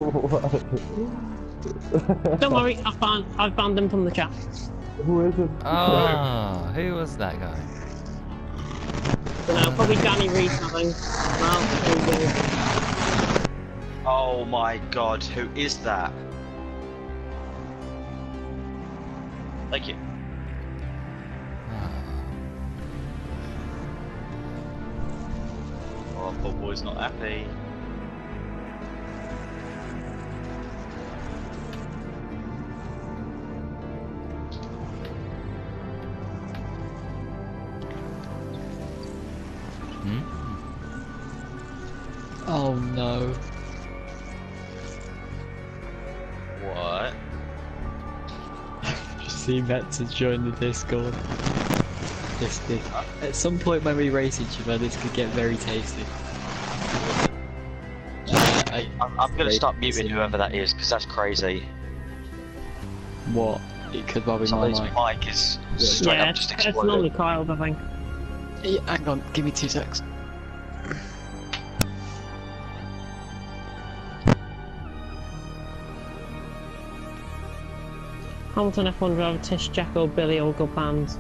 Don't worry, I've banned them from the chat. Who is it? Oh, who was that guy? Probably Danny Reese, I think. Well, there you go. Oh my god, who is that? Thank you. Oh, poor boy's not happy. Oh no. What? Just see Madssaby join the Discord. This. At some point when we race each other, this could get very tasty. I'm gonna start muting whoever that is, because that's crazy. What? It could well be my Somebody's mic. mic is straight Yeah, up just it's exploded. normally Kyle, I think. Yeah, hang on, give me 2 secs. Hamilton F1 driver Tish, Jacko, Billy all good bands.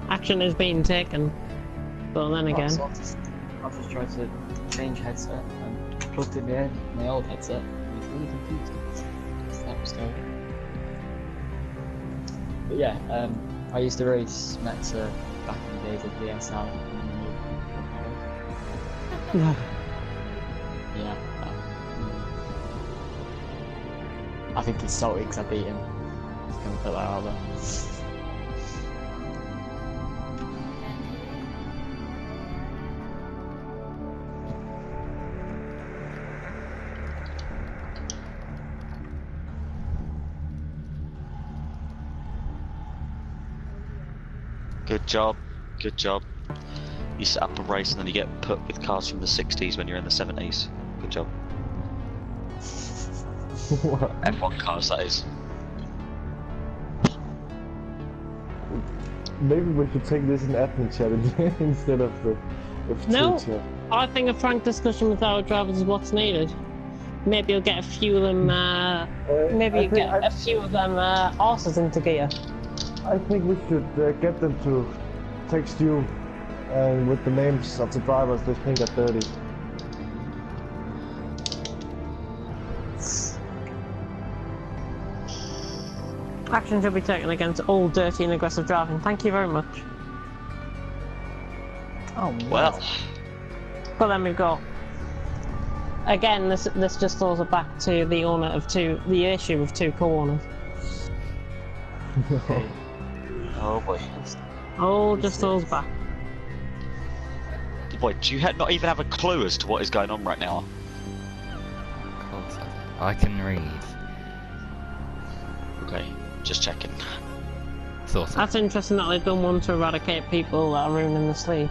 Action is being taken, but then again. So I've just tried to change headset and plugged in my old headset. And it's really confusing. So that was going. But yeah, I used to race Madssaby back in the days of VSL. Yeah. I think he's salty because I beat him. Just gonna put that out there. Good job, good job. You set up a race and then you get put with cars from the 60s when you're in the 70s. Good job. What? F1 cars, that is. Maybe we should take this in admin chat instead of the F2 No. chat. I think a frank discussion with our drivers is what's needed. Maybe you'll get a few of them, maybe you get a few of them arses into gear. I think we should get them to text you with the names of the drivers they think are dirty. Action should be taken against all dirty and aggressive driving. Thank you very much. Oh, no. Well, But then we've got, again, this just throws it back to the owner of the issue of two co-owners. oh boy. Oh, just throws back. Boy, do you not even have a clue as to what is going on right now? Of course I can read. Okay, just checking. Sort of. That's interesting that they don't want to eradicate people that are ruining the sleeve.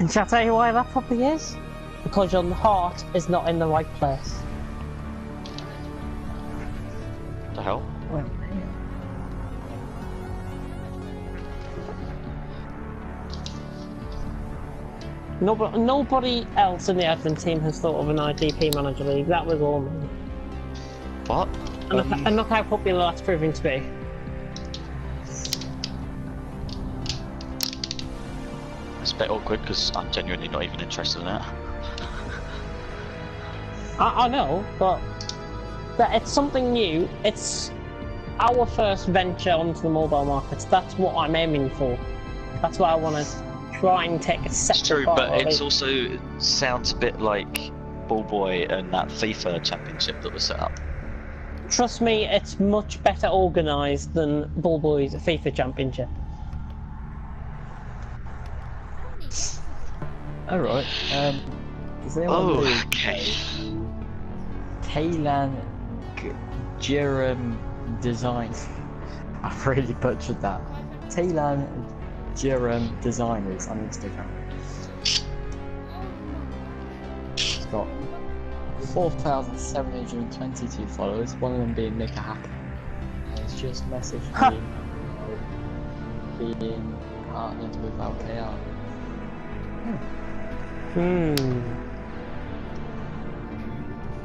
And shall I tell you why that probably is? Because your heart is not in the right place. The hell? Well, Nobody else in the admin team has thought of an IDP manager league. That was all me. What? And look how popular that's proving to be. It's a bit awkward because I'm genuinely not even interested in that. I know, but it's something new. It's our first venture onto the mobile market. That's what I'm aiming for. That's why I want to try and take a step. It's true, but it's also it sounds a bit like Ball Boy and that FIFA championship that was set up. Trust me, it's much better organised than Ball Boy's FIFA championship. alright. Does anyone know Okay. Taylan Jerem Design? I've really butchered that. Taylan Jerem Designers on Instagram. It's got 4,722 followers, one of them being Nick a Hacker. And it's just messaged me being partnered with LKR.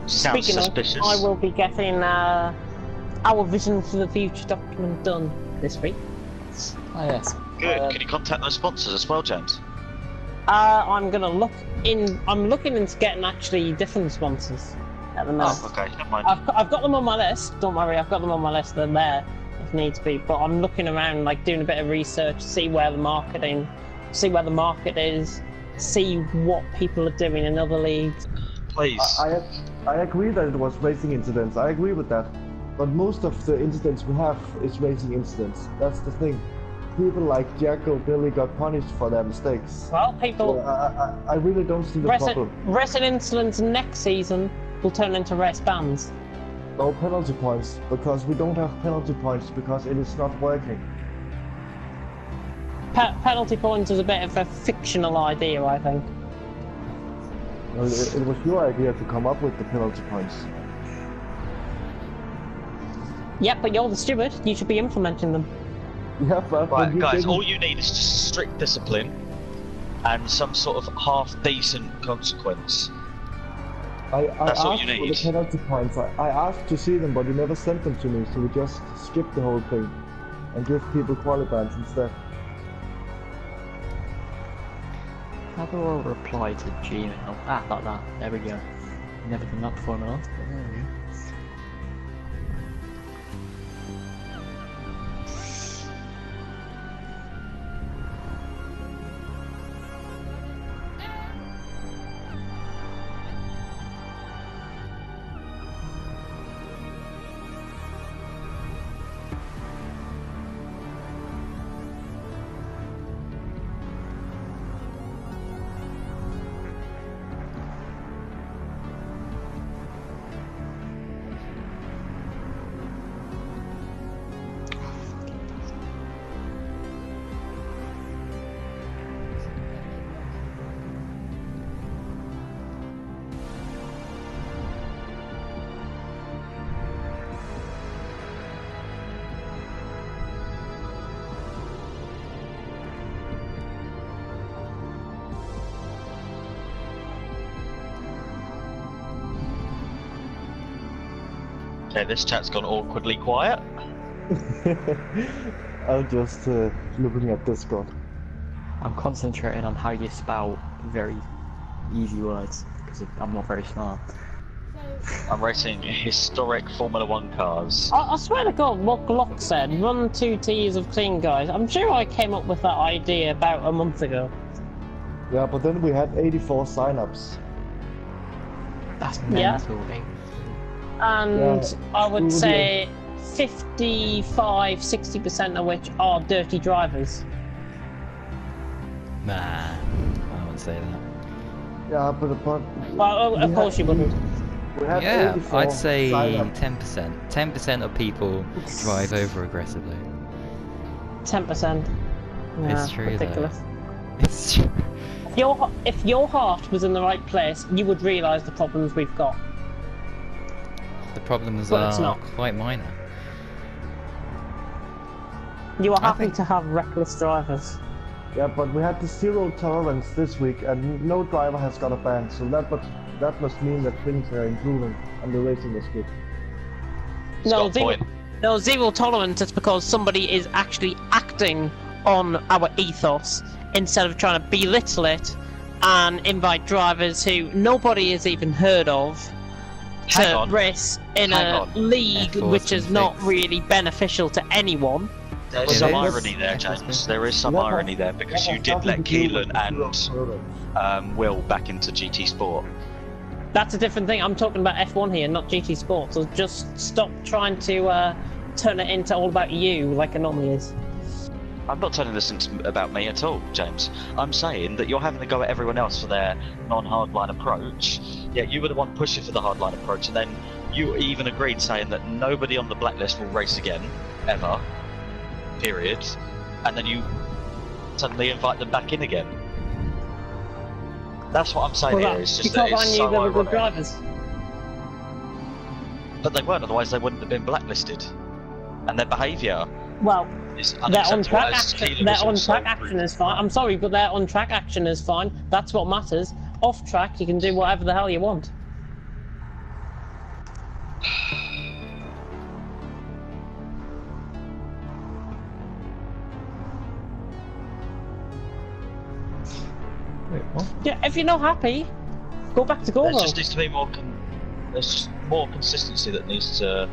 Sounds Speaking suspicious. of, I will be getting our Vision for the Future document done this week. Oh yes. Good. Can you contact those sponsors as well, James? I'm gonna look in. I'm looking into getting actually different sponsors at the minute. Oh, okay. Never mind. I've got them on my list. Don't worry, I've got them on my list. They're there if needs be. But I'm looking around, like doing a bit of research, see where the market is, see what people are doing in other leagues. Please. I agree that it was racing incidents. I agree with that. But most of the incidents we have is racing incidents. That's the thing. People like Jacko, Billy got punished for their mistakes. Well, people. So I really don't see the problem. Racing incidents next season will turn into race bans. No penalty points, because we don't have penalty points because it is not working. Penalty points is a bit of a fictional idea, I think. No, it was your idea to come up with the penalty points. Yep, but you're the steward. You should be implementing them. Yeah, but Right, you guys, didn't- all you need is just strict discipline and some sort of half-decent consequence. I That's all asked you for the need. penalty points. I asked to see them, but you never sent them to me, so we just skipped the whole thing and give people quali bans instead. How do I reply to Gmail? Ah, like that. There we go. Never done that before in my life, but there we go. Okay, this chat's gone awkwardly quiet. I'm just looking at Discord. I'm concentrating on how you spell very easy words, because I'm not very smart. I'm racing historic Formula 1 cars. I swear to God, what Glock said, run 2 tiers of clean guys. I'm sure I came up with that idea about a month ago. Yeah, but then we had 84 sign-ups. That's Yeah. mental. And Yeah. I would say 55–60% of which are dirty drivers. Nah, I wouldn't say that. Yeah, but Well, of we course you wouldn't. we had Yeah, 84 I'd say sign-ups. 10%. 10% of people drive over aggressively. 10%. Yeah, It's true, though. ridiculous. It's true. If your heart was in the right place, you would realise the problems we've got. The problems Well, it's are not. quite minor. You are I happy think- to have reckless drivers. Yeah, but we had the 0 tolerance this week, and no driver has got a ban, so that must mean that things are improving and the racing is good. No, Got a point. zero tolerance is because somebody is actually acting on our ethos instead of trying to belittle it and invite drivers who nobody has even heard of Hang to on. race in Hang a on. league F-Force which is and not fix. really beneficial to anyone. There's It some is. irony there, James. There is some That has- irony there because that you has did nothing let to do with Keelan the 0 and tolerance. Will back into GT Sport. That's a different thing. I'm talking about F1 here, not GT Sport. So just stop trying to turn it into all about you like it normally is. I'm not telling this about me at all, James. I'm saying that you're having to go at everyone else for their non-hardline approach. Yeah, you were the one pushing for the hardline approach, and then you even agreed saying that nobody on the blacklist will race again, ever. Period. And then you suddenly invite them back in again. That's what I'm saying here. It's just that because I it's knew so they were good ironic. drivers. But they weren't, otherwise they wouldn't have been blacklisted. And their behaviour. Well, It's Their on unacceptable. track as action. Keelan Their has on also track action proved. is fine. I'm sorry, but their on track action is fine. That's what matters. Off track, you can do whatever the hell you want. Wait, what? Yeah, if you're not happy, go back to There Gorgo. just needs to be more. There's just more consistency that needs to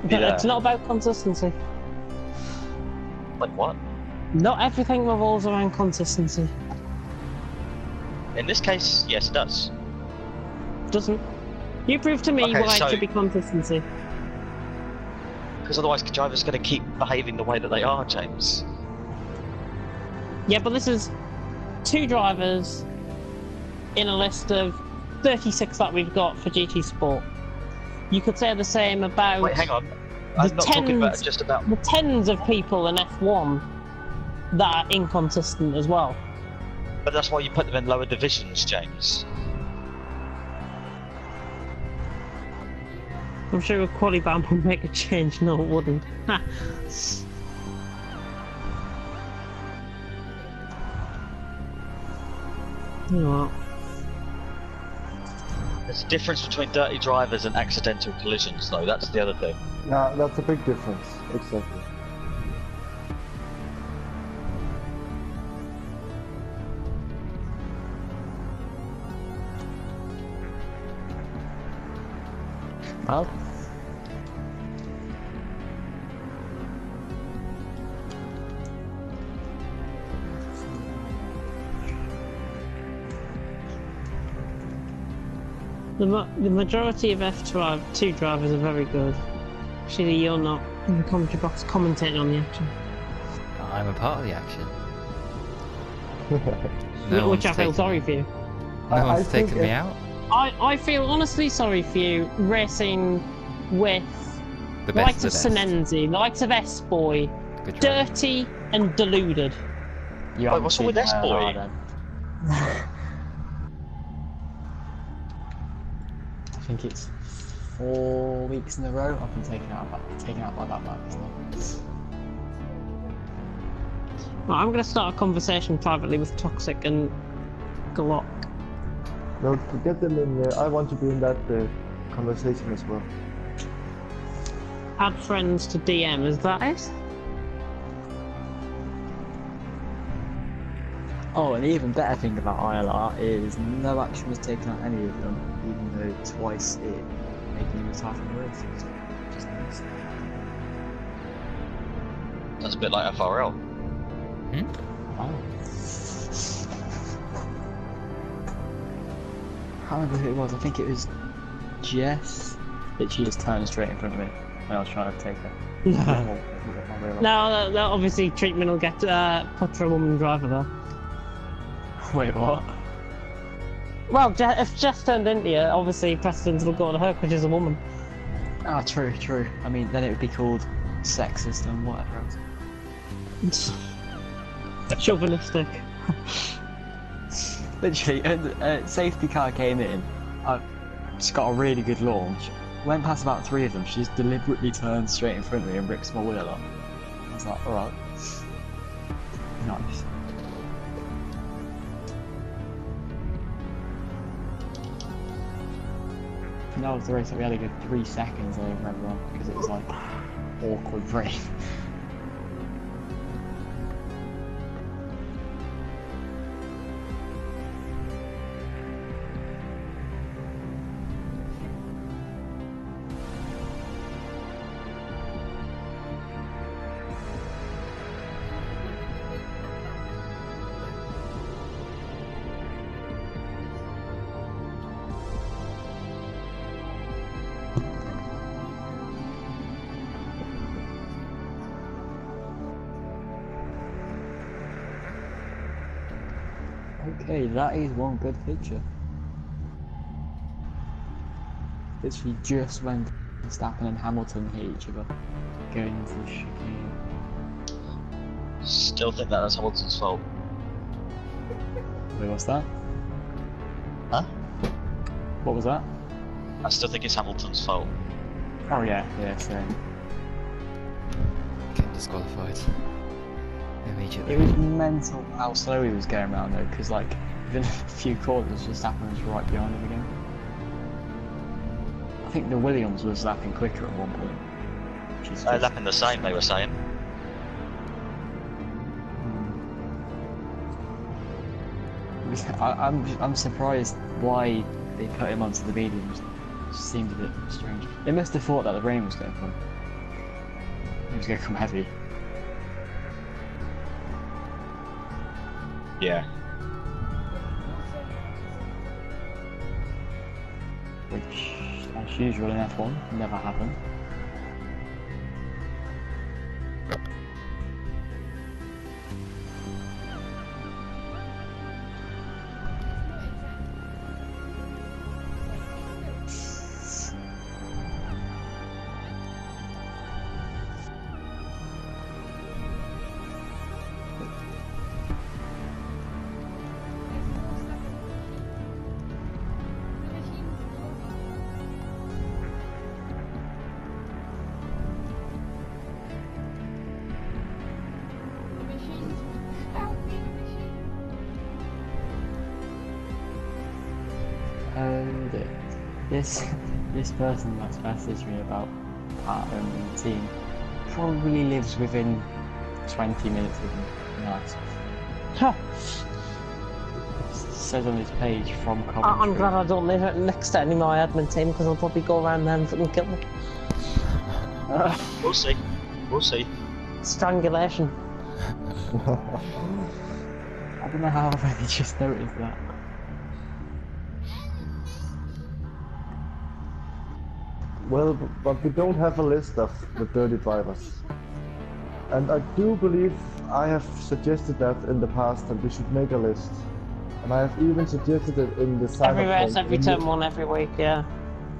be there. It's not about consistency. Like what? Not everything revolves around consistency. In this case, yes, it does. Doesn't. You prove to me Okay, why so- it should be consistency. Because otherwise, drivers are going to keep behaving the way that they are, James. Yeah, but this is 2 drivers in a list of 36 that we've got for GT Sport. You could say the same about Wait, hang on. I'm not talking about just about. the tens of people in F1 that are inconsistent as well. But that's why you put them in lower divisions, James. I'm sure a quali ban would make a change. No, it wouldn't. You know what? There's a difference between dirty drivers and accidental collisions, though. That's the other thing. Yeah, that's a big difference. Exactly. Well, The majority of F2 drivers are very good. Actually, you're not in the commentary box commentating on the action. I'm a part of the action. No Which one's I feel taken sorry me. for you. No I one's think taken me if- out. I feel honestly sorry for you racing with The the likes of best of the best. Senenzi, the likes of S-Boy, Good driver. dirty and deluded. you Wait, haven't what's seen wrong with this my boy? LR then. I think it's 4 weeks in a row I've been taken out by that mark, isn't it? Right, I'm going to start a conversation privately with Toxic and Glock. No, to get them in. I want to be in that conversation as well. Add friends to DM, is that it? Oh, and the even better thing about ILR is no action was taken on any of them, even though twice it made me retire from the race. So, just nice. That's a bit like FRL. Wow. I can't remember who it was. I think it was Jess that she just turned straight in front of me when I was trying to take her. No, that obviously treatment will get put for a woman driver though. Wait, what? Well, if Jess turned into you, obviously precedence will go to her because she's a woman. Ah, true. I mean, then it would be called sexist and whatever else. Chauvinistic. Literally, a safety car came in. She got a really good launch. Went past about 3 of them. She just deliberately turned straight in front of me and ripped my wheel off. I was like, alright. Nice. And that was the race that we had a good 3 seconds over everyone because it was like awkward brain. Okay, that is one good picture. Literally just when Verstappen and Hamilton hit each other, going into the chicane. Still think that's Hamilton's fault. Wait, what's that? Huh? What was that? I still think it's Hamilton's fault. Oh yeah, so. Getting disqualified. Immediately. It was mental how slow he was going around though, because like within a few corners, Verstappen was right behind him again. I think the Williams was lapping quicker at one point. Which is just... lapping the same, they were saying. I'm surprised why they put him onto the mediums. It just seemed a bit strange. They must have thought that the rain was going to come. It was going to come heavy. Yeah. Which, as usual in F1, never happened. This person that's messaged me about Platinum and the team probably lives within 20 minutes of him. Nice. Huh. Says on his page from Coventry. I'm glad I don't live next to any of my admin team because I'll probably go around there and fucking kill them. We'll see. We'll see. Strangulation. I don't know how I've only just noticed that. Well, but we don't have a list of the dirty drivers. And I do believe I have suggested that in the past that we should make a list. And I have even suggested it in the sign-up Every race, form. every turn one, every week, yeah.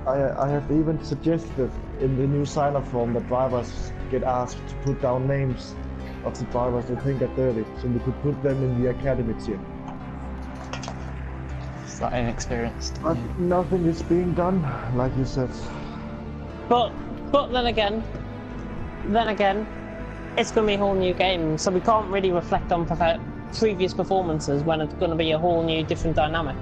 I have even suggested it in the new sign-up form that drivers get asked to put down names of the drivers they think are dirty, so we could put them in the academy team. It's that inexperienced. But nothing is being done, like you said. But then again, it's going to be a whole new game, so we can't really reflect on previous performances when it's going to be a whole new, different dynamic.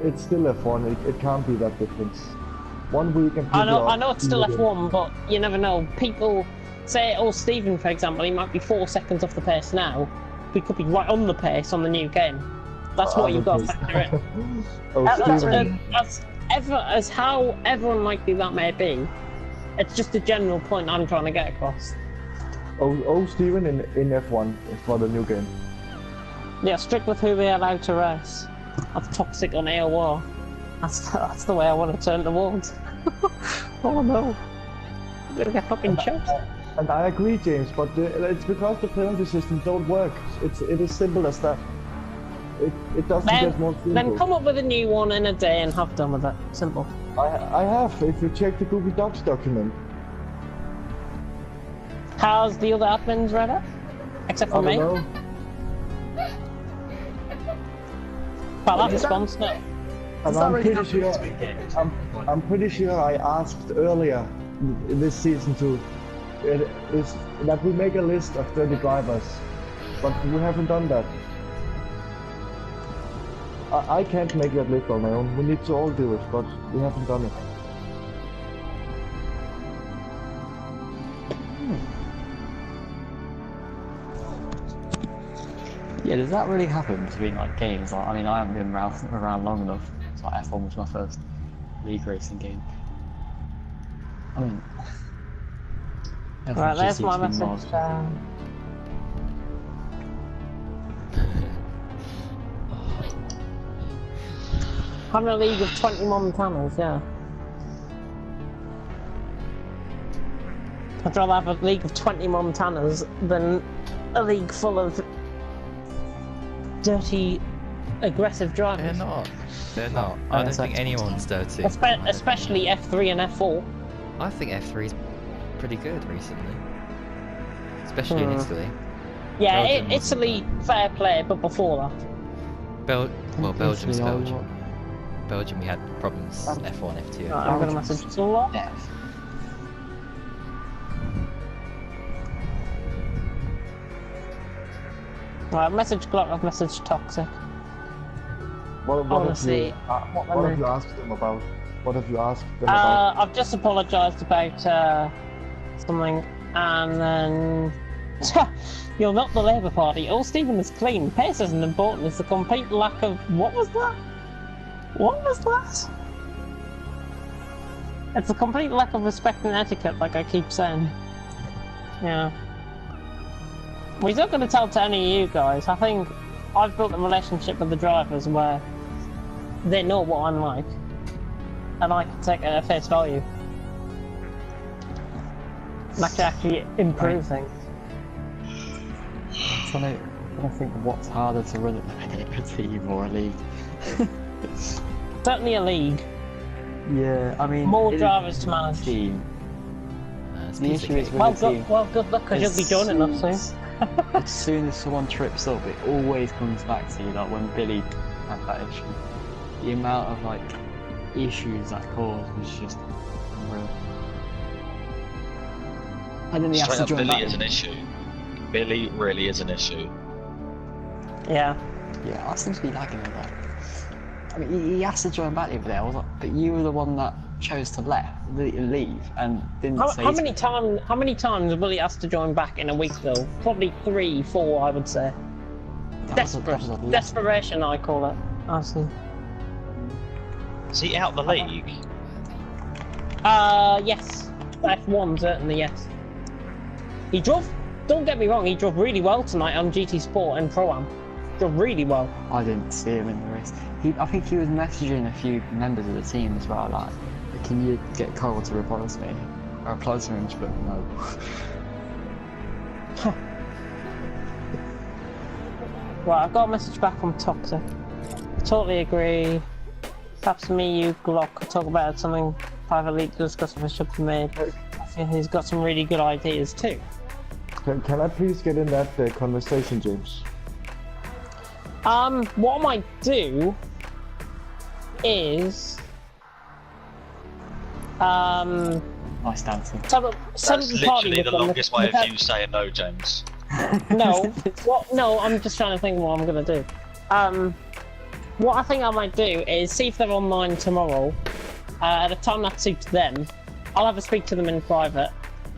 It's still F1. It can't be that different. 1 week and I know it's still F1, but you never know. People say, oh, Stephen, for example, he might be 4 seconds off the pace now. We could be right on the pace on the new game. That's what you've got to factor in. As how everyone likely that may be, it's just a general point I'm trying to get across. Stephen in F1 for the new game. Yeah, strict with who we're allowed to race. That's toxic on AOR. That's the way I want to turn towards. Oh no. I'm gonna get fucking choked. And I agree, James, but it's because the penalty system don't work. It is simple as that. It doesn't get more simple. Then come up with a new one in a day and have done with it. Simple. I have, if you check the Google Docs document. How's the other admins read it? Except for me? Know. Well, that response, no. And I'm pretty sure I asked earlier in this season that we make a list of 30 drivers, but we haven't done that. I can't make that list on my own. We need to all do it, but we haven't done it. Yeah, does that really happen between like games? Like, I mean, I haven't been around long enough. So like, F1 was my first league racing game. I mean, right, there's my message. Having a league of 20 Montanas, yeah. I'd rather have a league of 20 Montanas than a league full of dirty, aggressive drivers. They're not. They're not. I don't think anyone's dirty. Especially F3 and F4. I think F3's pretty good recently. Especially in Italy. Yeah, Italy, fair play, but before that. Belgium's Belgium. Belgium, we had problems. F1, F2. I'm gonna message a lot. Right, message Glock, I've messaged Toxic. What wanna have see you, what what they have you asked them about? What have you asked them about? I've just apologised about something, and then you're not the Labour Party. All Stephen is clean. Pace isn't important. It's the complete lack of what was that? What was that? It's a complete lack of respect and etiquette, like I keep saying. Yeah. We're not going to tell to any of you guys. I think I've built a relationship with the drivers where they know what I'm like, and I can take it at face value. And I can actually improve things. I'm trying to think of what's harder to run a team or a league. Certainly a league. Yeah, I mean... More it is drivers to manage. Team. It's The piece of issue is cake. with Well, a team. good luck, because you'll be done enough soon. As soon as someone trips up, it always comes back to you, like when Billy had that issue. The amount of, like, issues that caused was just unreal. And then he has Straight to up, join Billy back is in. an issue. Billy really is an issue. Yeah. Yeah, I seem to be lagging with that. I mean, he has to join back over there, but you were the one that chose to leave and didn't say... How many times will he have to join back in a week though? Probably 3, 4, I would say. Desperation, I call it. Honestly. Is he out the league? Yes. F1 certainly, yes. He drove. Don't get me wrong. He drove really well tonight on GT Sport and Pro Am. Drove really well. I didn't see him in the race. I think he was messaging a few members of the team as well, like, can you get Carl to reply to me? I replied to him, but no. Right, I've got a message back from Toxic. Totally agree. Perhaps me, you, Glock could talk about something privately to discuss if it should be made. I think he's got some really good ideas too. Can I please get in that conversation, James? What I might do is Nice dancing. set up That's a party literally with the them longest way without- of you saying no, James. No, no, I'm just trying to think what I'm gonna do. What I think I might do is see if they're online tomorrow, at a time that suits them. I'll have a speak to them in private.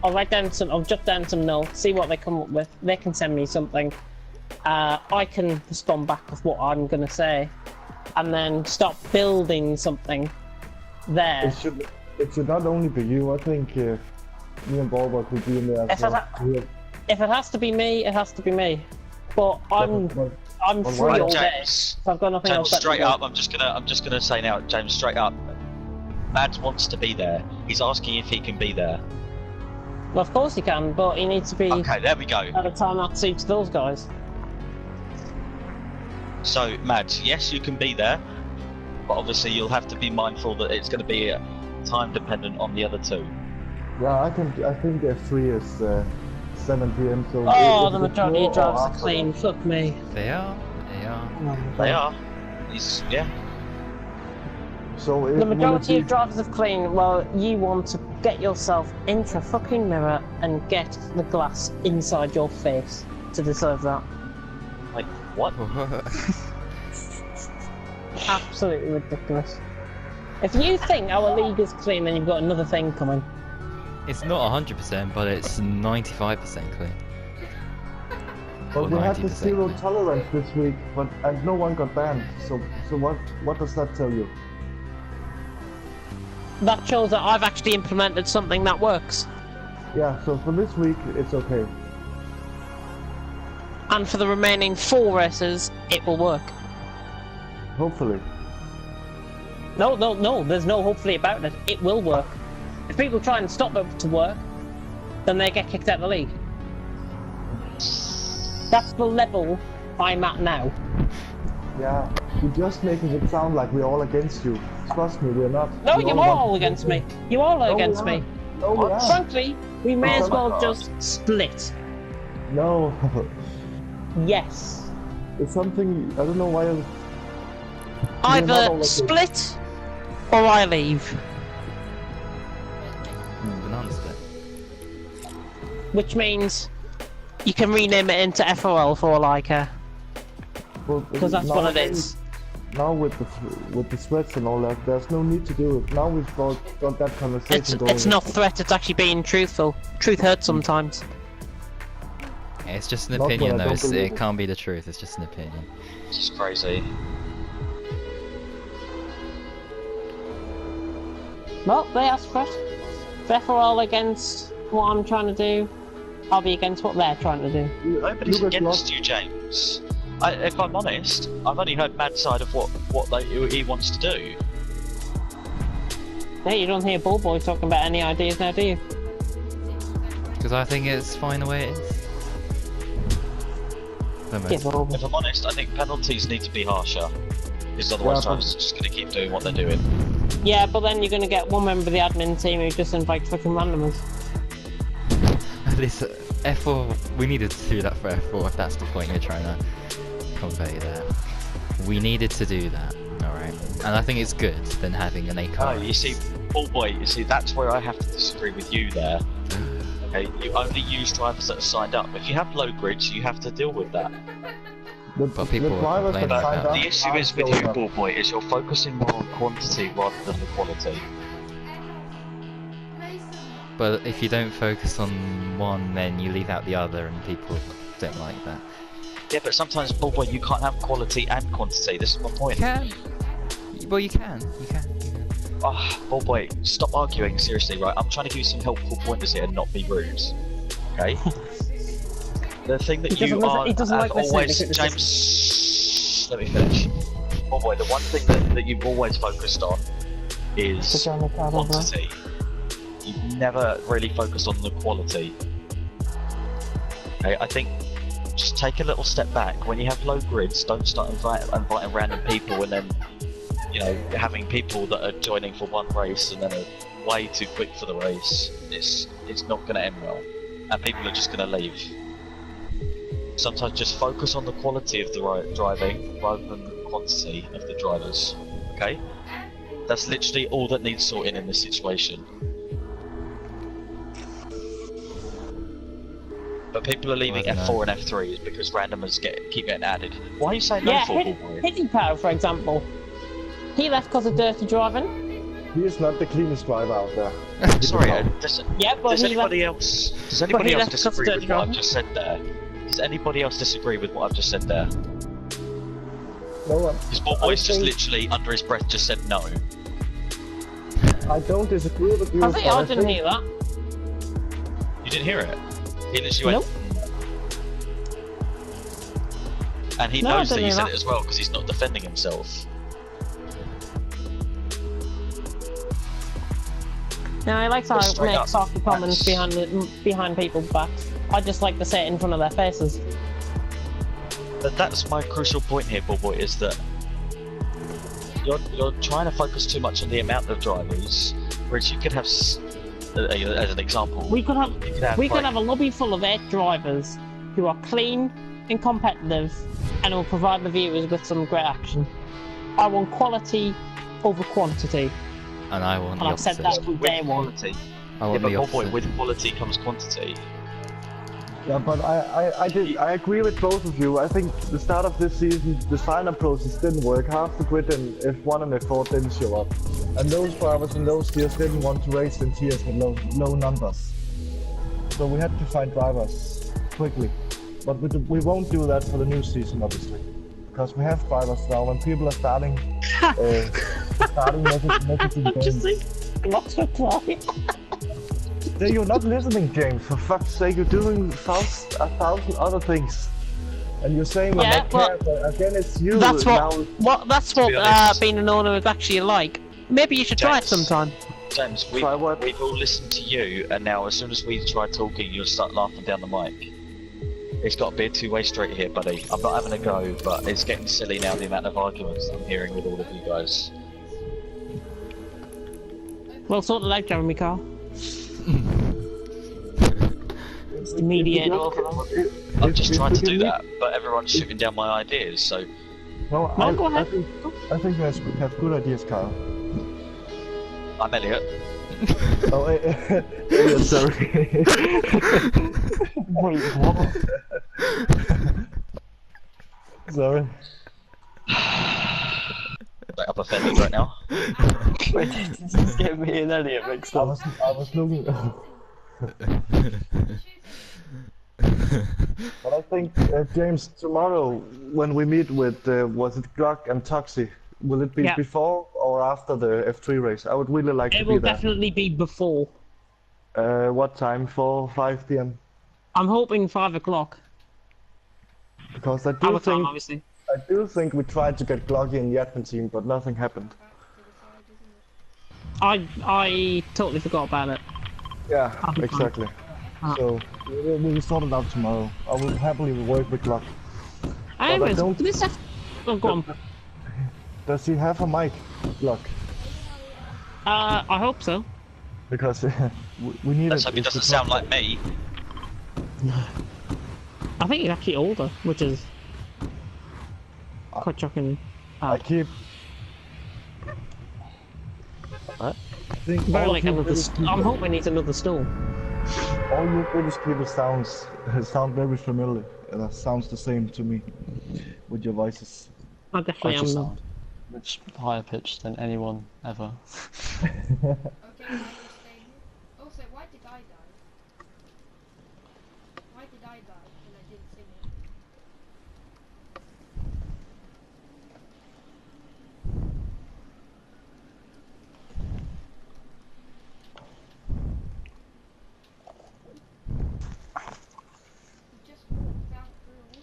I'll jot down some notes, see what they come up with. They can send me something. I can respond back with what I'm gonna say, and then start building something there. It should not only be you. I think me and Bulwark would be in there as well. If it has to be me, it has to be me. But I'm free all day, James, so I've got nothing James, else. straight up, I'm just gonna say now, James, straight up. Mads wants to be there. He's asking if he can be there. Well, of course he can, but he needs to be Okay, there we go. at a time that suits those guys. So, Mads, yes, you can be there, but obviously you'll have to be mindful that it's going to be time dependent on the other two. Yeah, I think they're free as 7 p.m. So Oh, if the it's majority of before or drivers are after clean. that. Fuck me. They are. They are. Yeah. So The majority of drivers are clean. Well, you want to get yourself into a fucking mirror and get the glass inside your face to deserve that. Like, what? Absolutely ridiculous. If you think our league is clean, then you've got another thing coming. It's not 100%, but it's 95% clean. But we had the 90% zero clean. tolerance this week, and no one got banned. So what does that tell you? That shows that I've actually implemented something that works. Yeah. So for this week, it's okay. And for the remaining 4 races, it will work. Hopefully. No, there's no hopefully about it. It will work. If people try and stop it to work, then they get kicked out of the league. That's the level I'm at now. Yeah. You're just making it sound like we're all against you. Trust me, we're not. No, We you are want all to- against me. You all are No, we against me. aren't. No, we aren't. Frankly, we may Oh as my well God. just split. No. Yes. It's something I don't know why. not all Either of split or I leave. Banana split. Which means you can rename it into FOL for all I care. Because that's what it is. Now with the threats and all that, there's no need to do it. Now we've got that conversation going. It's not threat, it's actually being truthful. Truth hurts sometimes. Yeah, it's just an Not opinion when I though, don't believe it it. can't be the truth, it's just an opinion. It's just crazy. Well, they asked for it. Therefore, all against what I'm trying to do. I'll be against what they're trying to do. Nobody's Look at against you, James. If I'm honest, I've only heard Mad's side of what he wants to do. Hey, you don't hear Bull Boy talking about any ideas now, do you? Because I think it's fine the way it is. Give over. If I'm honest, I think penalties need to be harsher. Because otherwise drivers are just going to keep doing what they're doing. Yeah, but then you're going to get one member of the admin team who just invites fucking randomers. At least F4, we needed to do that for F4 if that's the point you're trying to convey there. We needed to do that, alright? And I think it's good than having an A car. Oh, you see, Bull Boy, you see, that's where I have to disagree with you there. Okay, you only use drivers that are signed up. If you have low grids, you have to deal with that. But people are complaining about The issue is with you, Bull Boy, is you're focusing more on quantity rather than the quality. But if you don't focus on one, then you leave out the other, and people don't like that. Yeah, but sometimes, Bull Boy, you can't have quality and quantity. This is my point. You can. Well, you can. You can. Oh, Bull Boy, stop arguing, seriously, right? I'm trying to give you some helpful pointers here and not be rude. Okay? The thing that He you doesn't like listening always... because James, let me finish. Bull Boy, the one thing that you've always focused on is quantity. You've never really focused on the quality. Okay, I think just take a little step back. When you have low grids, don't start inviting random people and then, you know, having people that are joining for one race and then are way too quick for the race. It's not going to end well, and people are just going to leave. Sometimes just focus on the quality of the driving rather than the quantity of the drivers. Okay, that's literally all that needs sorting in this situation. But people are leaving F4 and F3 because randomers keep getting added. Why are you saying no for Bull Boy? Hitty Power, for example. He left because of dirty driving. He is not the cleanest driver out there. Sorry, Yeah, but does he anybody left. else? Does anybody else left disagree because with of what I've dirty just said there? Does anybody else disagree with what I've just said there? No one. Because Bull Boy's just literally under his breath just said no. I don't disagree with you. I think I didn't hear that. You didn't hear it? He literally went. And he knows that you said it as well because he's not defending himself. No, I like to make soft comments behind people's backs. I just like to say it in front of their faces. But that's my crucial point here, Bull Boy, is that you're trying to focus too much on the amount of drivers, whereas you could have, as an example, we could have a lobby full of 8 drivers who are clean and competitive, and will provide the viewers with some great action. I want quality over quantity. And I want the I've opposite. said that from day one. Quality. I want but the Bull Boy, opposite. with quality comes quantity. Yeah, but I agree with both of you. I think the start of this season, the sign-up process didn't work. Half the grid in F1 and F4 didn't show up. And those drivers in those tiers didn't want to race in tiers with low numbers. So we had to find drivers quickly. But we won't do that for the new season, obviously. Because we have drivers now, when people are starting messaging games. Lots of reply. You're not listening, James. For fuck's sake, you're doing 1,000 other things, and you're saying when I care. But again, it's you. That's now. what being an owner is actually like. Maybe you should try it sometime. James, we've all listened to you, and now as soon as we try talking, you'll start laughing down the mic. It's got to be a two-way street here, buddy. I'm not having a go, but it's getting silly now, the amount of arguments I'm hearing with all of you guys. Well, sort of like Jeremy Carl. It's the mediator. I'm just trying to do that, but everyone's shooting down my ideas, so... Well, No, go ahead. I think you guys have good ideas, Kyle. I'm Elliot. Oh, Elliot, sorry. Wait, what? Sorry. Like, I'm offended right now. Wait, just get me and Elliot mixed up. I was looking. But I think, James, tomorrow when we meet with, was it Glock and Toxie, will it be Yeah. before or after the F3 race? I would really like to It be will there. definitely be before. What time? 4, 5 p.m. I'm hoping 5 o'clock. Because Our time, obviously. I do think we tried to get Glocky in the admin team, but nothing happened. I totally forgot about it. Yeah, I'll be fine. exactly. So we'll sort it out tomorrow. I will happily work with Glock. Anyways, don't- this F... Oh, go on. Does he have a mic, Glock? I hope so. Because we need Let's it. hope it doesn't sound like me. I think he's actually older, which is quite shocking. I keep. What? I think Very all like you another. British people- I'm hoping it's another stall. all you British people sound very familiar. That sounds the same to me with your voices. I definitely I am just not. sound much higher pitched than anyone ever. Okay, also, why did I die? Why did I die when I didn't sing it? You just walked out through.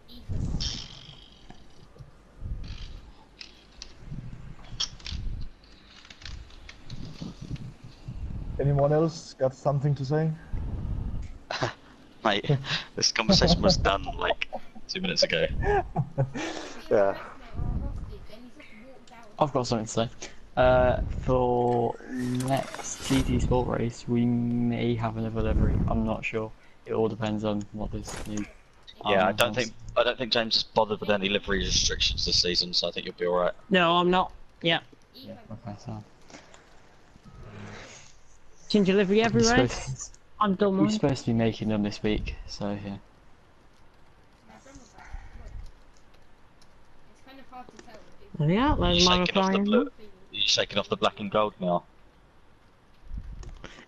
Ethan. Anyone else got something to say? Mate, this conversation was done like 2 minutes ago. Yeah. I've got something to say. For next GT Sport race, we may have another livery. I'm not sure. It all depends on what this new. Yeah, I armour don't has. think James is bothered with any livery restrictions this season, so I think you'll be alright. No, I'm not. Yeah. Okay, so Ginger livery every We're race. supposed- I'm done we're mine. supposed to be making them this week, so yeah. It's kind of hard to tell. Yeah, there's my Shaking off the reply. blue. You're shaking off the black and gold now.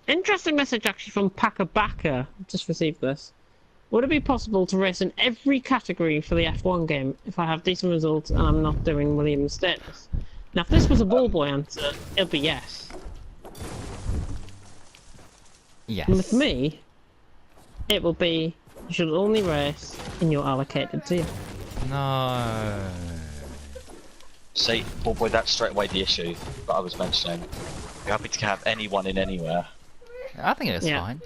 Interesting message actually from Packer Backer. Just received this. Would it be possible to race in every category for the F1 game if I have decent results and I'm not doing Williams status? Now, if this was a ball boy answer, it'd be yes. Yes. And with me, it will be you should only race in your allocated tier. No. See, ball boy, that's straight away the issue that I was mentioning. You're happy to have anyone in anywhere. I think it's Yeah. fine.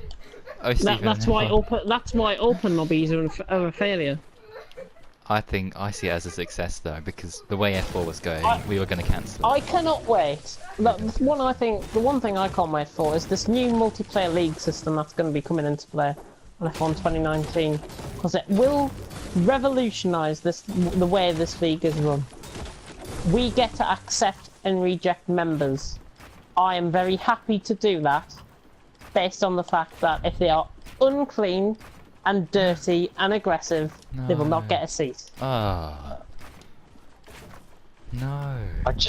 Oh, Stephen, That's why open lobbies are a failure. I think I see it as a success though, because the way F4 was going, we were going to cancel. I cannot wait. The one thing I can't wait for is this new multiplayer league system that's going to be coming into play on F1 2019, because it will revolutionise the way this league is run. We get to accept and reject members. I am very happy to do that, based on the fact that if they are unclean and dirty and aggressive, they will not No. get a seat. Ah. No. I Day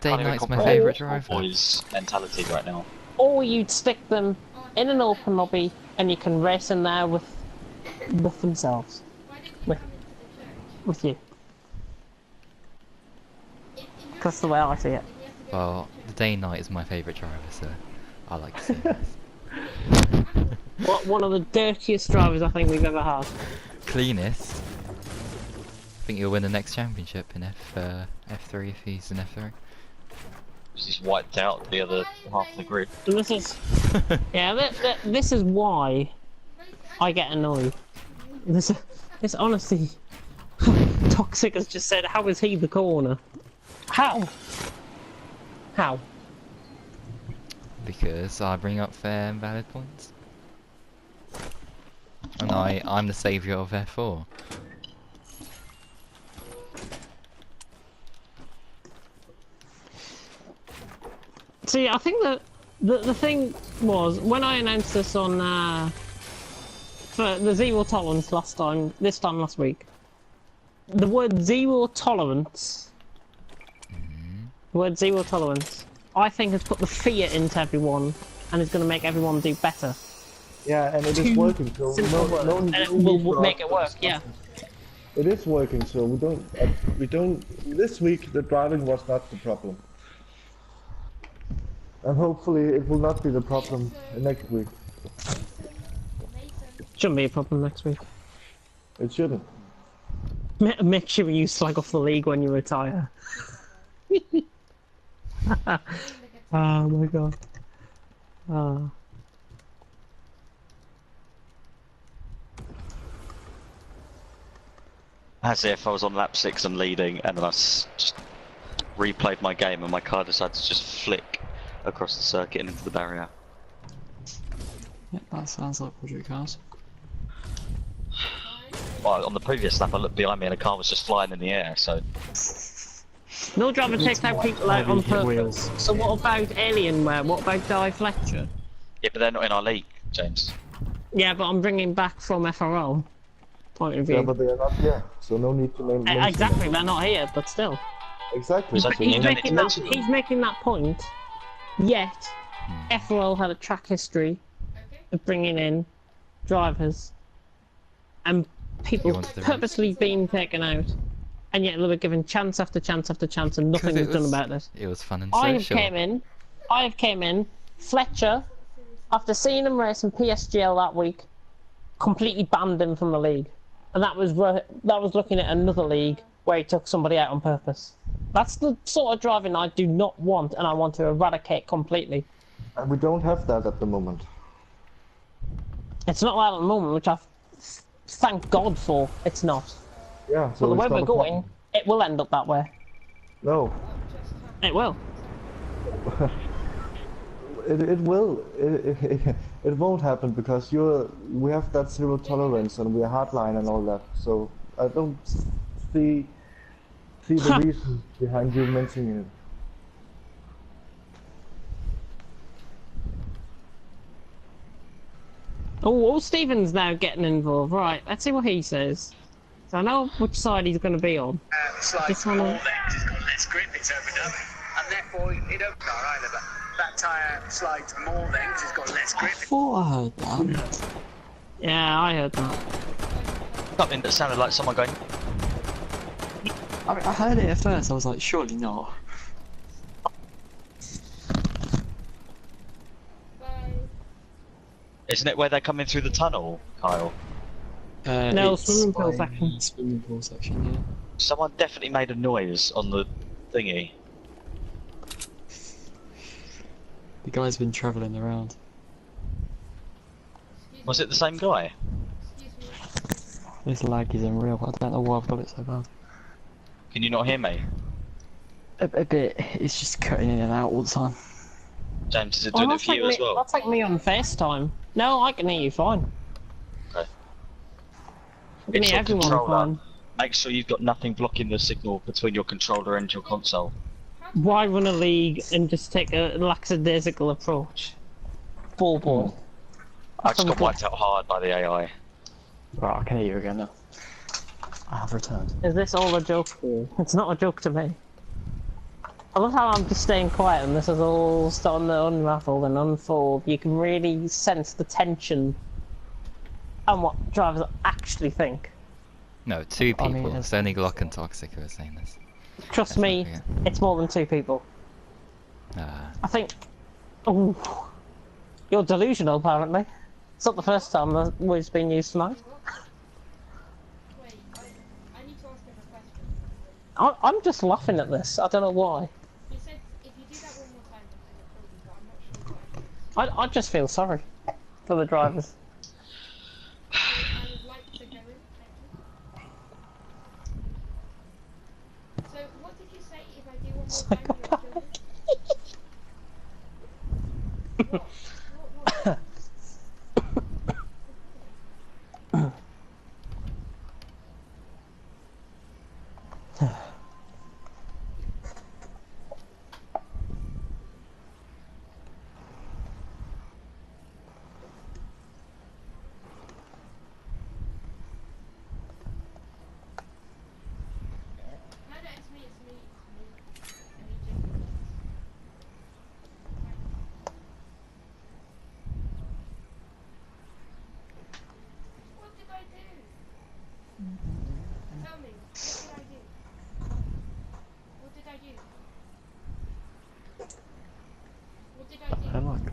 can't even Knight's my comprehend favourite ball driver. boy's mentality right now. Or you'd stick them in an open lobby and you can race in there with themselves. With you. That's the way I see it. Well, the Day Knight is my favourite driver, so I like to see this. One of the dirtiest drivers I think we've ever had. Cleanest. I think he'll win the next championship in F3 if he's in F3. He's wiped out the other half of the grid. And this is, yeah, this is why I get annoyed. This honestly, Toxic has just said, how is he the corner? How? How? Because I bring up fair and valid points. And I'm the saviour of F4. See, I think that the thing was when I announced this on for the zero tolerance this time last week. The word zero tolerance, I think has put the fear into everyone and is going to make everyone do better. Yeah, and it is working. So And it will make it work, yeah. It is working, so we don't. This week the driving was not the problem, and hopefully it will not be the problem next week. Mason. Shouldn't be a problem next week. It shouldn't. Make sure you slag off the league when you retire. Oh my god. As if I was on lap 6 and leading, and then I just replayed my game and my car decided to just flick across the circuit and into the barrier. Yep, that sounds like Project Cars. Well, on the previous lap I looked behind me and a car was just flying in the air, so... No driver takes out people out on purpose. Wheels. So what about Alienware? What about Di Fletcher? Yeah, but they're not in our league, James. Yeah, but I'm bringing back from FRL point of view. Yeah, but they are not here, so no need to name. Exactly, they're not here, but still. Exactly. So He's you making don't need to he's making that point. Yet, FRL had a track history of bringing in drivers and people purposely being taken out, and yet they were given chance after chance after chance, and nothing was done about it. It was fun and I have social. came in. Fletcher, after seeing him race in PSGL that week, completely banned him from the league, and that was looking at another league where he took somebody out on purpose. That's the sort of driving I do not want, and I want to eradicate completely. And we don't have that at the moment. It's not that at the moment, which I thank God for. It's not. Yeah. So But the way it's we're not a going, problem. it will end up that way. No. It will. It will. It won't happen because we have that zero tolerance and we're hardline and all that. So I don't see the reason behind you mentioning it. Oh, Stephen's now getting involved. Right, let's see what he says. So I know which side he's going to be on. Slides This more one- length, it's got less grip, it's overdone, and therefore it don't car either. But that tyre slides more length, it's got less I grip. thought I heard that. Yeah, I heard that. Something that sounded like someone going... I mean, I heard it at first, I was like, surely not. Bye. Isn't it where they're coming through the tunnel, Kyle? No, It's swimming pool by section. Swimming pool section, yeah. Someone definitely made a noise on the thingy. The guy's been travelling around. Was it the same guy? Excuse me. This lag is unreal, I don't know why I've got it so bad. Can you not hear me? A bit, it's just cutting in and out all the time. James, is it Oh, doing it that's for you as well? That's like me on FaceTime. No, I can hear you fine. Okay. I can It's hear your everyone controller. fine. Make sure you've got nothing blocking the signal between your controller and your console. Why run a league and just take a lackadaisical approach? Ball ball. I just got wiped out hard by the AI. Right, I can hear you again now. I have returned. Is this all a joke for you? It's not a joke to me. I love how I'm just staying quiet and this is all starting to unravel and unfold. You can really sense the tension and what drivers actually think. No, two I people. mean, It's only Glock and Toxic who are saying this. Trust Let's not me, forget. it's more than two people. I think... Oh, you're delusional apparently. It's not the first time that word's been used tonight. Wait, I need to ask him a question. I'm just laughing at this, I don't know why. He said if you do that one more time, I'm going to kill you, but I'm not sure what it is. I just feel sorry for the drivers. I would like to go in, thank you. So, what did you say if I do one more time, you'll kill me? What? What? Tell me, what did I do? What did I do? What did I do? Oh my god.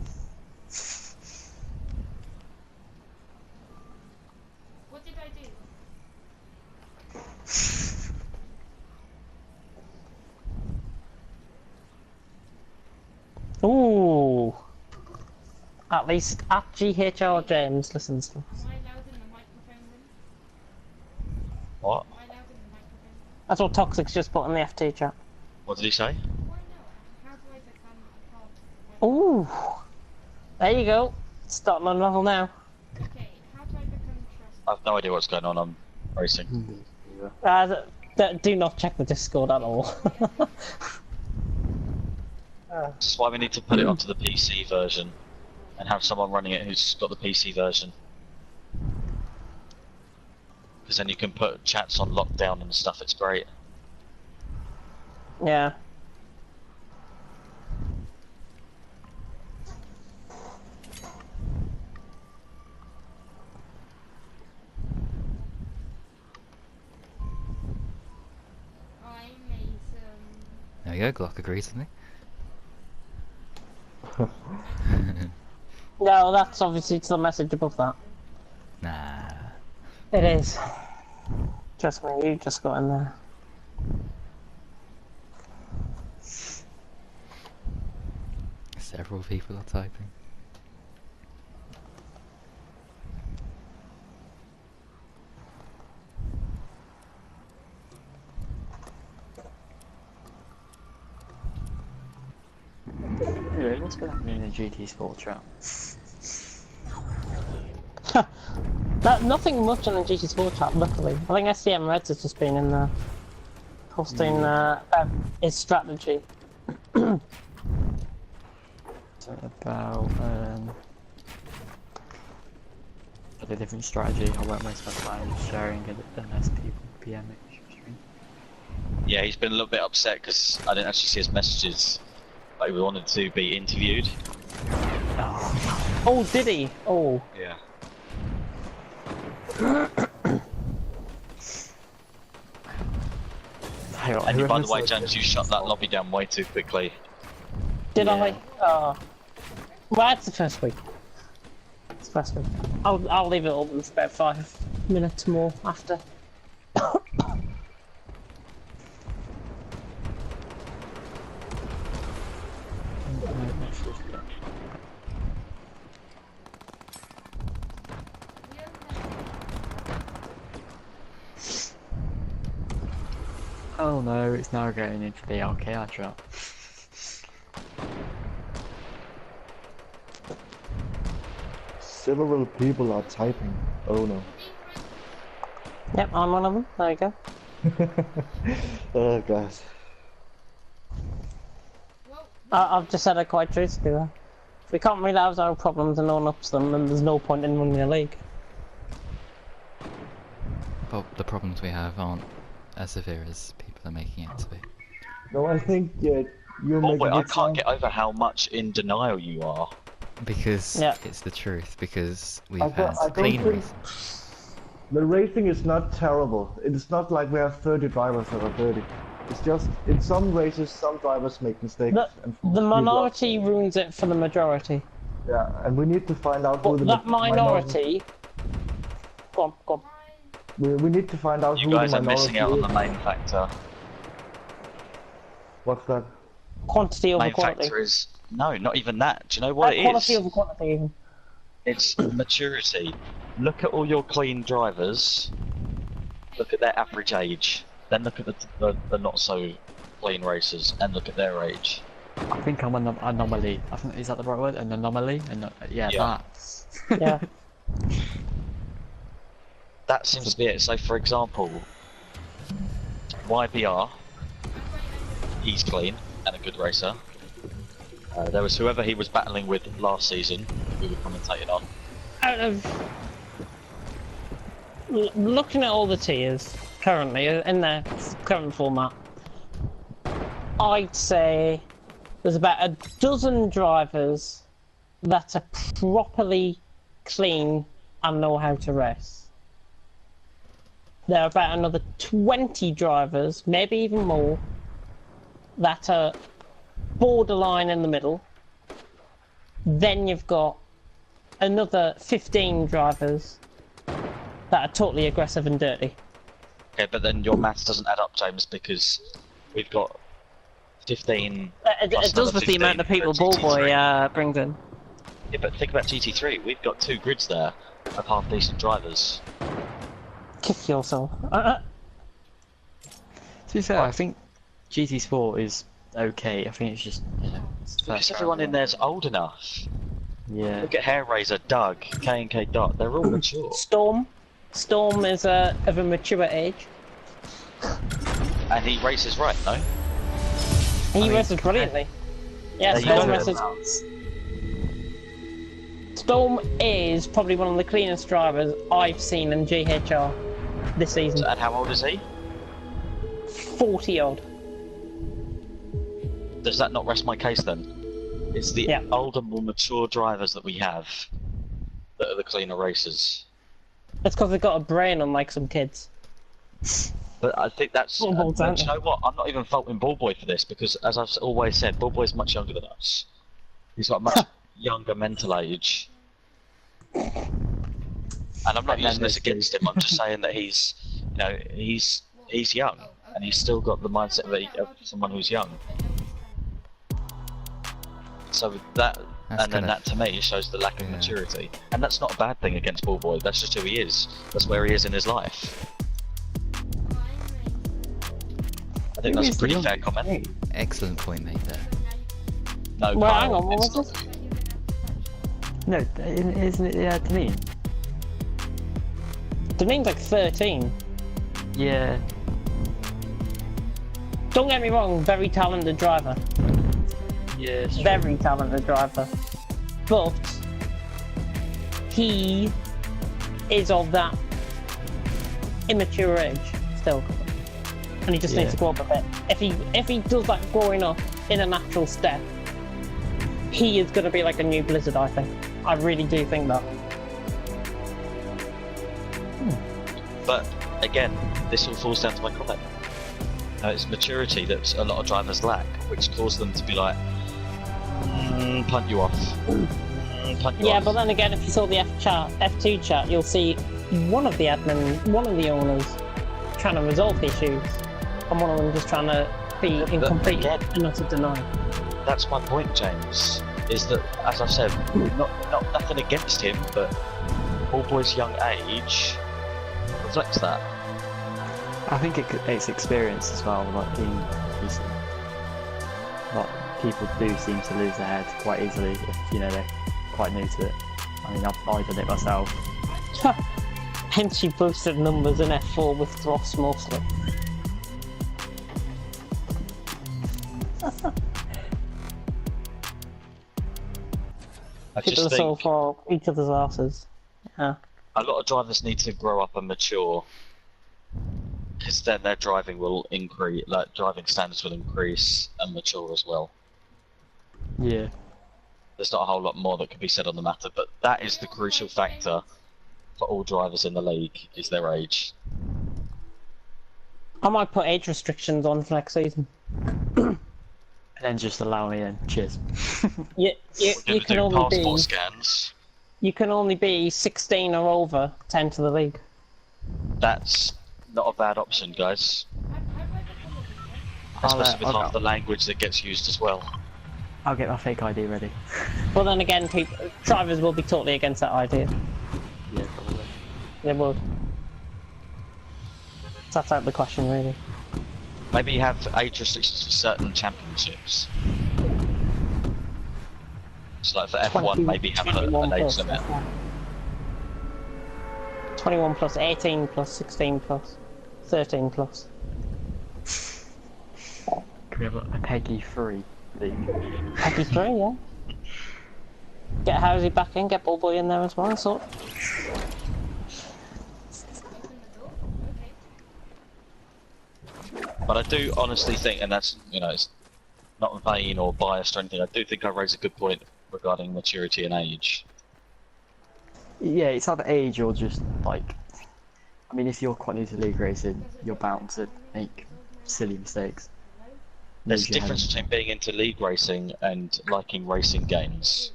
What did I do? Ooh. At least at GHR James listens to us. Am I loud in the microphone room? What? Am I loud in the microphone room? That's what Toxic's just put in the FT chat. What did he say? Why not? How do I become a part? Ooh. There you go. Starting on level now. Okay, how do I become trusted? I have no idea what's going on. I'm racing. Do not check the Discord at all. That's why we need to put it onto the PC version and have someone running it who's got the PC version. Because then you can put chats on lockdown and stuff. It's great. Yeah. I'm Mason. There we go, Glock agrees with me. No, that's obviously it's the message above that. Nah. It is. Trust me, you just got in there. Several people are typing. Yeah, what's been happening in the GT Sport chat? Nothing much on the GT Sport chat, luckily. I think SCM Reds has just been in there posting his strategy. About a different strategy. I won't waste my time sharing it unless people PM it. Yeah, he's been a little bit upset because I didn't actually see his messages. Like, we wanted to be interviewed. Oh, did he? Oh. Yeah. And by the way, James, you shut that lobby down way too quickly. Did I? Well, that's the first week. It's the first week. I'll leave it open for about 5 minutes more after. Oh no, it's now getting into the LKR trap. Several people are typing. Oh no. Yep, I'm one of them. There you go. Oh god. I've just said it quite truthfully there. If we can't realize our problems and own up to them, then there's no point in running a league. Well, the problems we have aren't as severe as people are making it to be. No, I think you're Oh making wait, I it can't sound- get over how much in denial you are. Because Yeah. it's the truth, because we've I had don't clean think- races. The racing is not terrible. It's not like we have 30 drivers that are 30. It's just, in some races, some drivers make mistakes. and The minority ruins it for the majority. Yeah, and we need to find out who But the that minority... Go on, go on. We need to find out You who guys the are minority missing out on is. the main factor. What's that? Quantity over Main quality. factor is no, not even that. Do you know what it Quality is? over quantity even. It's maturity. Look at all your clean drivers. Look at their average age. Then look at the not so clean racers and look at their age. I think I'm an anomaly. I think, is that the right word? An anomaly? Yeah, Yeah. that's... Yeah. That seems to be it. So, for example, YBR, he's clean and a good racer. There was whoever he was battling with last season, we were commentating on. Out of... Looking at all the tiers, currently, in their current format, I'd say there's about a dozen drivers that are properly clean and know how to race. there are about another 20 drivers, maybe even more, that are borderline in the middle. Then you've got another 15 drivers that are totally aggressive and dirty. Okay, but then your maths doesn't add up, James, because we've got 15. It plus does another with the amount of 15 people for Ballboy brings in. Yeah, but think about GT3. We've got 2 grids there of half decent drivers. Kick yourself. To be fair, I think GT Sport is okay. I think it's just, you know, it's the Because first everyone round in there's old enough. Yeah. Look at Hair Razor, Doug, K&K Dot. They're all mature. Storm is of a mature age. And he races right, no? He mean, races brilliantly. Yeah, There you Storm go. races. Storm is probably one of the cleanest drivers I've seen in GHR this season. And how old is he? 40 odd. Does that not rest my case then? It's the Yeah. older, more mature drivers that we have that are the cleaner racers. That's because they've got a brain unlike some kids. But I think that's. Well, well done. But you know what? I'm not even faulting Ballboy for this because, as I've always said, Ballboy's much younger than us. He's got a much younger mental age. And I'm not And using then this against him. I'm just saying that he's, you know, he's young and he's still got the mindset of someone who's young. So that, That's and then kinda- that to me shows the lack of Yeah. maturity. And that's not a bad thing against Ballboy. That's just who he is. That's where he is in his life. I think that's a pretty fair comment. Excellent point made there. No, Well, Kyle, hang on, what it's was not- No, isn't it Deneen? Deneen's like 13. Yeah. Don't get me wrong, very talented driver. Yeah. Very talented driver. But he is of that immature age still. And he just needs Yeah. to grow up a bit. If he does that growing up in a natural step, he is gonna be like a new Blizzard, I think. I really do think that. But again, this all falls down to my comment. It's maturity that a lot of drivers lack, which causes them to be like, punt you off. Punt you Yeah, off. but then again, if you saw the F2 chat, you'll see one of the owners trying to resolve the issues, and one of them just trying to be in But complete again- and utter denial. That's my point, James. Is that, as I said, not nothing against him, but Ballboy's young age reflects that. I think it's experience as well, like being recent. Like, people do seem to lose their head quite easily if, you know, they're quite new to it. I mean, I've done it myself. Hence, you boosted numbers in F4 with Thross mostly. I Hit just the soul think for each other's asses. Yeah. a lot of drivers need to grow up and mature, because then their driving will increase, like driving standards will increase and mature as well. Yeah. There's not a whole lot more that can be said on the matter, but that is the crucial factor for all drivers in the league, is their age. I might put age restrictions on for next season. And then just allow me in. Cheers. You We're going to can do only passport be scans. you can only be 16 or over to enter the league. That's not a bad option, guys. Especially with half the language that gets used as well. I'll get my fake ID ready. But then again, drivers will be totally against that idea. Yeah, probably. They would. That's out of the question, really. Maybe have age restrictions for certain championships. So like for F1, maybe have an 21 age plus, limit. F1. 21 plus, 18 plus, 16 plus, 13 plus. Can we have a Peggy 3 league? Peggy 3, yeah. Get Housie back in, get Ballboy in there as well, sort. But I do honestly think, and that's, you know, it's not vain or biased or anything, I do think I raise a good point regarding maturity and age. Yeah, it's either age or just like I mean, if you're quite new to league racing, you're bound to make silly mistakes. There's a Lose your head. difference between being into league racing and liking racing games.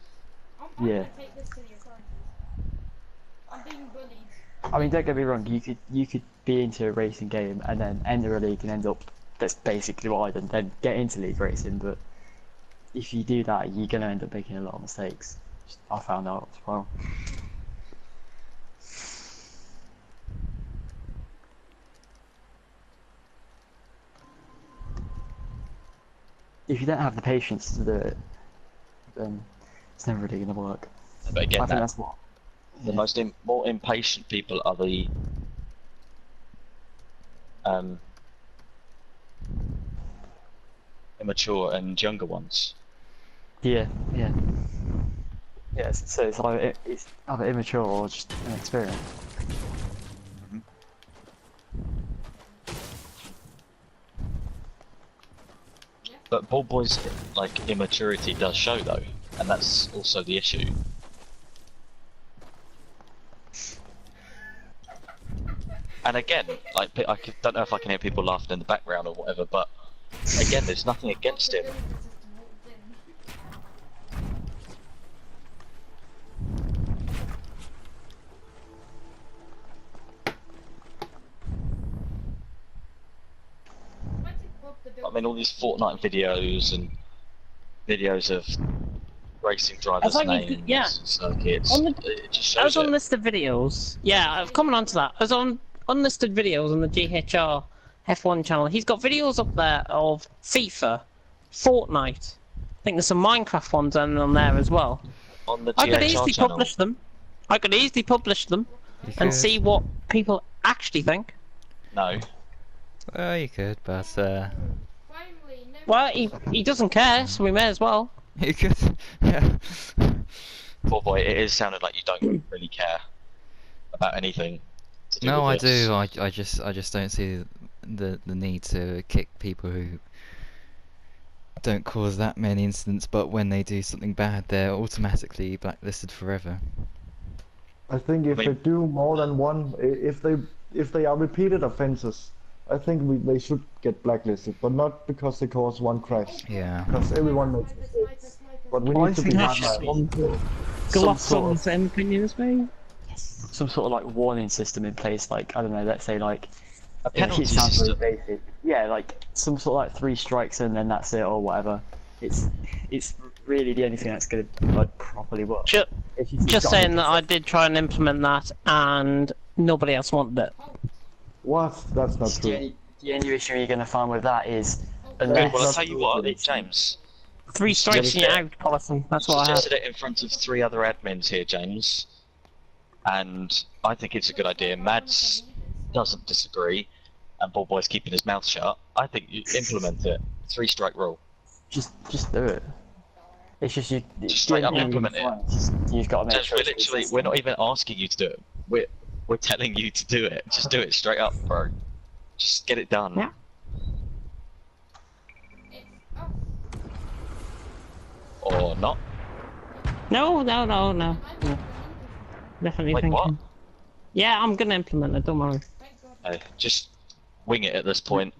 I'm Yeah. gonna take this to the authorities. I'm being bullied. I mean, don't get me wrong. You could be into a racing game and then enter a league and end up that's basically what I did, and then get into league racing. But if you do that, you're gonna end up making a lot of mistakes. I found out as well. If you don't have the patience to do it, then it's never really gonna work. But again, I think that's what. the more impatient people are the immature and younger ones. Yeah. So it's either immature or just inexperienced. But Ball Boy's like immaturity does show though, and that's also the issue. And again, like don't know if I can hear people laughing in the background or whatever, but again, there's nothing against him. I mean, all these Fortnite videos and videos of racing drivers' thought you names, could- yeah. circuits, On the- it just I was shows on it. listed videos. Yeah, I've come on to that. I was on unlisted videos on the GHR F1 channel. He's got videos up there of FIFA, Fortnite. I think there's some Minecraft ones on there as well. On the I could GHR easily channel. publish them. I could easily publish them You and could. see what people actually think. No. Well, you could, but Finally, no. Well, he doesn't care, so we may as well. you could. Yeah. Poor boy, it is sounding like you don't really care about anything. To do No, I with this. do. I just don't see the need to kick people who don't cause that many incidents, but when they do something bad, they're automatically blacklisted forever. I think if I mean- they do more than one, if they are repeated offenses, I think they should get blacklisted, but not because they cause one crash. Yeah. Because everyone makes mistakes. But we need to be think hard. Gloss sort on the of- same opinion as me. Some sort of like warning system in place, like I don't know, let's say like A penalty it sounds system. very basic. Yeah, like some sort of like 3 strikes and then that's it or whatever. It's really the only thing that's gonna like properly work. Just, If you've just got saying a- that I did try and implement that, and nobody else wanted it. What? That's not the true. the only issue you're gonna find with that is Well, unless I'll tell you what, James. 3 strikes and you're out, policy. That's what I had. Suggested it in front of 3 other admins here, James. And I think it's a good idea. Mads doesn't disagree, and Ball Boy's keeping his mouth shut. I think you implement it. 3-strike rule. just do it. It's just you. Just straight up the only implement thing it. you find is you've got to make James, sure. we're it's literally, consistent. we're not even asking you to do it. We're telling you to do it. Just do it straight up, bro. Just get it done. Yeah. Or not. No. Definitely Wait, thinking. what? Yeah, I'm gonna implement it, don't worry. Just wing it at this point.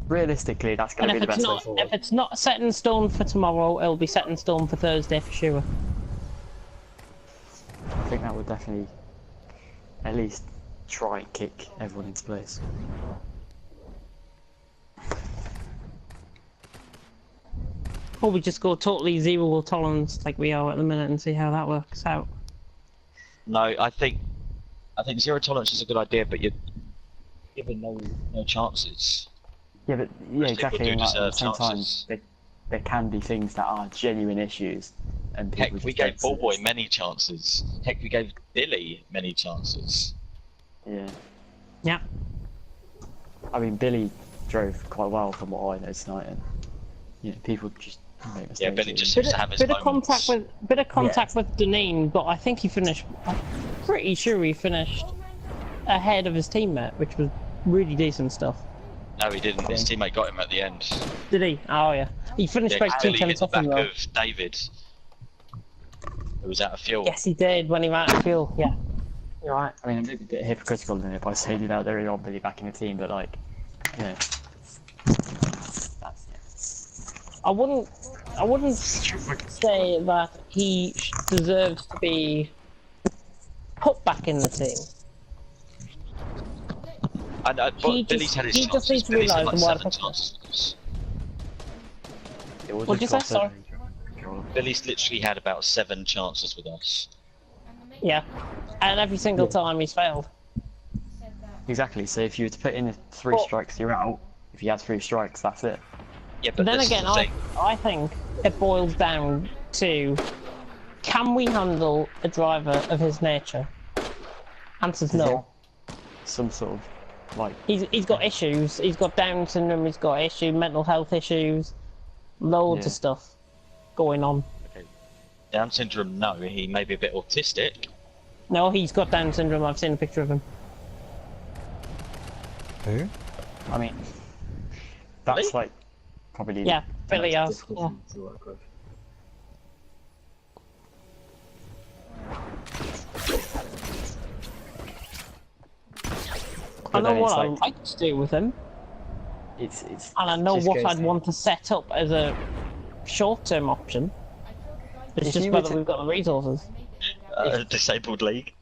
Realistically, that's And going to if be the it's best way not forward. if it's not set in stone for tomorrow, it'll be set in stone for Thursday for sure. I think that would definitely at least try and kick everyone into place. Or we just go totally zero tolerance like we are at the minute and see how that works out. No, I think zero tolerance is a good idea, but you're given no chances. Yeah, but yeah, Most exactly. people do And like, at the deserve same time, chances. there can be things that are genuine issues, and people Heck, just we don't gave Ball see Boy it. many chances. Heck, we gave Billy many chances. Yeah, Yeah. I mean Billy drove quite well from what I know tonight, and you know people just make mistakes. Yeah, Billy just Bit seems to have his moments. bit of contact with Deneen, but I think he finished. I'm pretty sure he finished ahead of his teammate, which was really decent stuff. No, he didn't. His teammate got him at the end. Did he? Oh yeah. He finished Yeah, about 2 Billy hit tenths the off back him though. of David, who was out of fuel. Yes, he did when he ran out of fuel. Yeah. You're right. I mean, I'm maybe a bit hypocritical in it by saying that they're not really backing the team, but like, you know, that's I wouldn't say that he deserves to be put back in the team. But Billy's had his he chances. just needs to Billy's had realise like the word 7 chances. it. Was What'd you say? Sorry. Billy's literally had about 7 chances with us. Yeah, and every single time he's failed. Exactly. So if you were to put in 3 Well- strikes, you're out. If you had 3 strikes, that's it. Yeah, but Then this again, is the thing. I think it boils down to, can we handle a driver of his nature? Answer's no. Some sort of like. He's got issues. He's got Down syndrome. He's got mental health issues, loads of Yeah. stuff going on. Down syndrome, no, he may be a bit autistic. No, he's got Down syndrome. I've seen a picture of him. Who? I mean, that's Really? like probably. Yeah, the Billy most has. difficult Yeah. thing to work with. I But know then what it's I like- like to do with him, It's and I know just what goes I'd to- want to set up as a short-term option. It's If just you were whether to- we've got the resources. Disabled league.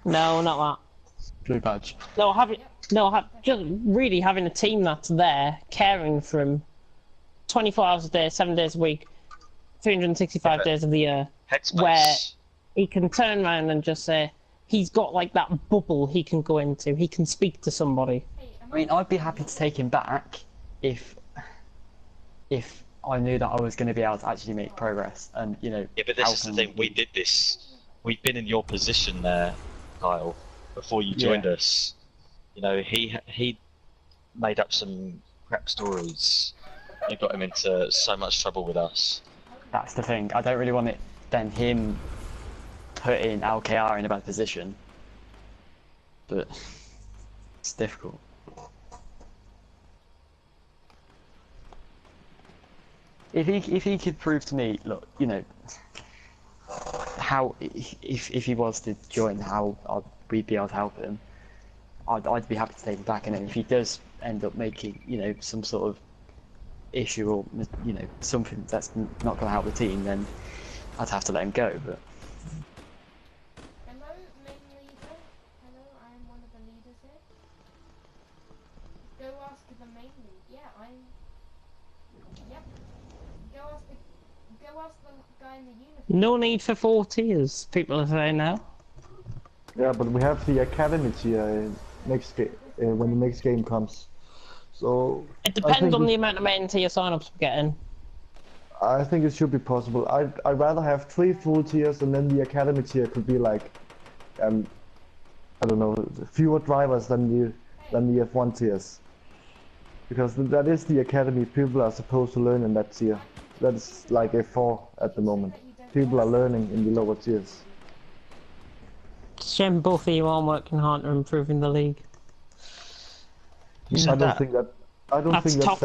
No, not that. blue badge. Just really having a team that's there, caring for him, 24 hours a day, 7 days a week, 365 days of the year, Headspace. where he can turn around and just say, he's got like that bubble he can go into, he can speak to somebody. I mean, I'd be happy to take him back if I knew that I was going to be able to actually make progress, and you know. Yeah, but this help is the him. thing. We did this. We've been in your position there, Kyle, before you joined Yeah. us. You know, he made up some crap stories. It got him into so much trouble with us. That's the thing. I don't really want it. Then him putting LKR in a bad position, but it's difficult. If he could prove to me, look, you know, how if he was to join, how we'd be able to help him, I'd be happy to take him back. And then if he does end up making, you know, some sort of issue or you know something that's not going to help the team, then I'd have to let him go. But Hello, main leader. Hello, I am one of the leaders here. Go ask the main lead. Yeah, I'm. Yep. Go ask the guy in the uniform. No need for 4 tiers, people are saying now. Yeah, but we have the academy tier next when the next game comes. So It I depends think on the amount of main tier sign-ups we're getting. I think it should be possible. I'd rather have 3 full tiers, and then the academy tier could be like, I don't know, fewer drivers than the F1 tiers, because that is the academy people are supposed to learn in that tier. That is like F4 at the moment. People are learning in the lower tiers. It's a shame both of you aren't working hard to improving the league. I don't think That's that's top